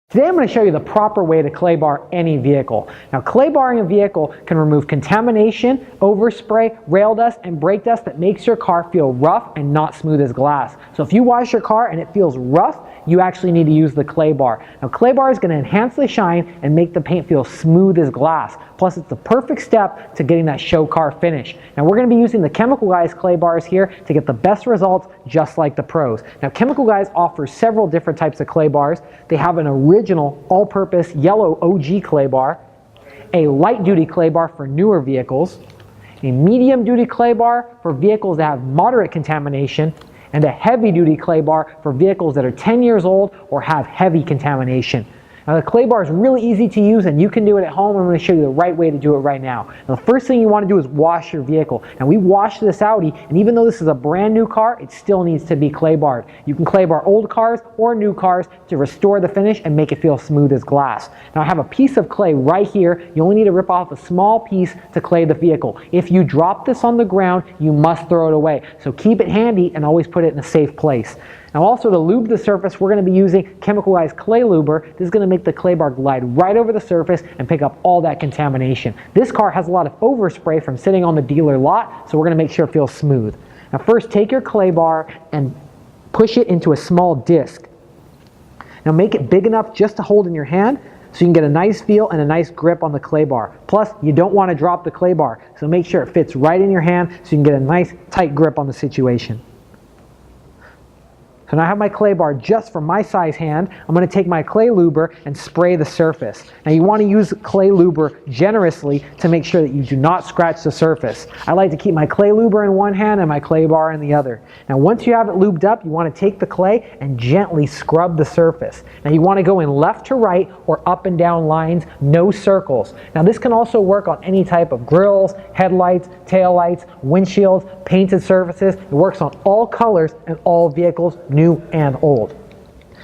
Today I'm going to show you the proper way to clay bar any vehicle. Now, clay barring a vehicle can remove contamination, overspray, rail dust, and brake dust that makes your car feel rough and not smooth as glass. So if you wash your car and it feels rough, you actually need to use the clay bar. Now, clay bar is going to enhance the shine and make the paint feel smooth as glass. Plus, it's the perfect step to getting that show car finish. Now, we're going to be using the Chemical Guys clay bars here to get the best results, just like the pros. Now, Chemical Guys offers several different types of clay bars. They have an original all-purpose yellow OG clay bar, a light-duty clay bar for newer vehicles, a medium-duty clay bar for vehicles that have moderate contamination, and a heavy-duty clay bar for vehicles that are 10 years old or have heavy contamination. Now, the clay bar is really easy to use and you can do it at home. I'm going to show you the right way to do it right now. Now, the first thing you want to do is wash your vehicle. Now, we washed this Audi, and even though this is a brand new car, it still needs to be clay barred. You can clay bar old cars or new cars to restore the finish and make it feel smooth as glass. Now, I have a piece of clay right here. You only need to rip off a small piece to clay the vehicle. If you drop this on the ground, you must throw it away. So keep it handy and always put it in a safe place. Now, also to lube the surface, we're going to be using Chemical Guys Clay Luber. This is going to make the clay bar glide right over the surface and pick up all that contamination. This car has a lot of overspray from sitting on the dealer lot, so we're going to make sure it feels smooth. Now, first take your clay bar and push it into a small disc. Now, make it big enough just to hold in your hand so you can get a nice feel and a nice grip on the clay bar. Plus, you don't want to drop the clay bar, so make sure it fits right in your hand so you can get a nice tight grip on the situation. So now I have my clay bar just for my size hand. I'm going to take my clay luber and spray the surface. Now, you want to use clay luber generously to make sure that you do not scratch the surface. I like to keep my clay luber in one hand and my clay bar in the other. Now, once you have it lubed up, you want to take the clay and gently scrub the surface. Now, you want to go in left to right or up and down lines, no circles. Now, this can also work on any type of grills, headlights, taillights, windshields, painted surfaces. It works on all colors and all vehicles, new and old.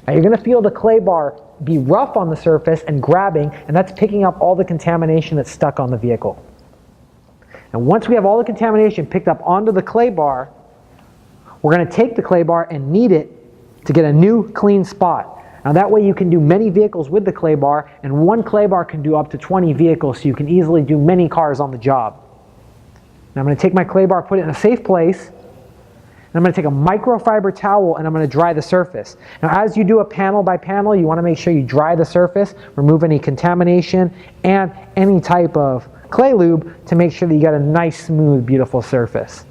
Now, you're going to feel the clay bar be rough on the surface and grabbing, and that's picking up all the contamination that's stuck on the vehicle. And once we have all the contamination picked up onto the clay bar, we're going to take the clay bar and knead it to get a new clean spot. Now, that way you can do many vehicles with the clay bar, and one clay bar can do up to 20 vehicles, so you can easily do many cars on the job. Now, I'm going to take my clay bar, put it in a safe place, and I'm going to take a microfiber towel and I'm going to dry the surface. Now, as you do a panel by panel, you want to make sure you dry the surface, remove any contamination and any type of clay lube to make sure that you got a nice, smooth, beautiful surface.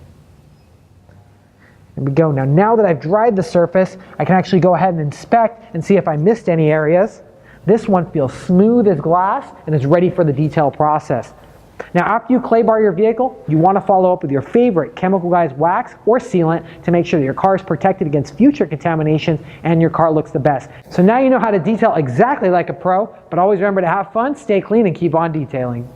There we go. Now that I've dried the surface, I can actually go ahead and inspect and see if I missed any areas. This one feels smooth as glass and is ready for the detail process. Now, after you clay bar your vehicle, you want to follow up with your favorite Chemical Guys wax or sealant to make sure that your car is protected against future contaminations and your car looks the best. So now you know how to detail exactly like a pro, but always remember to have fun, stay clean, and keep on detailing.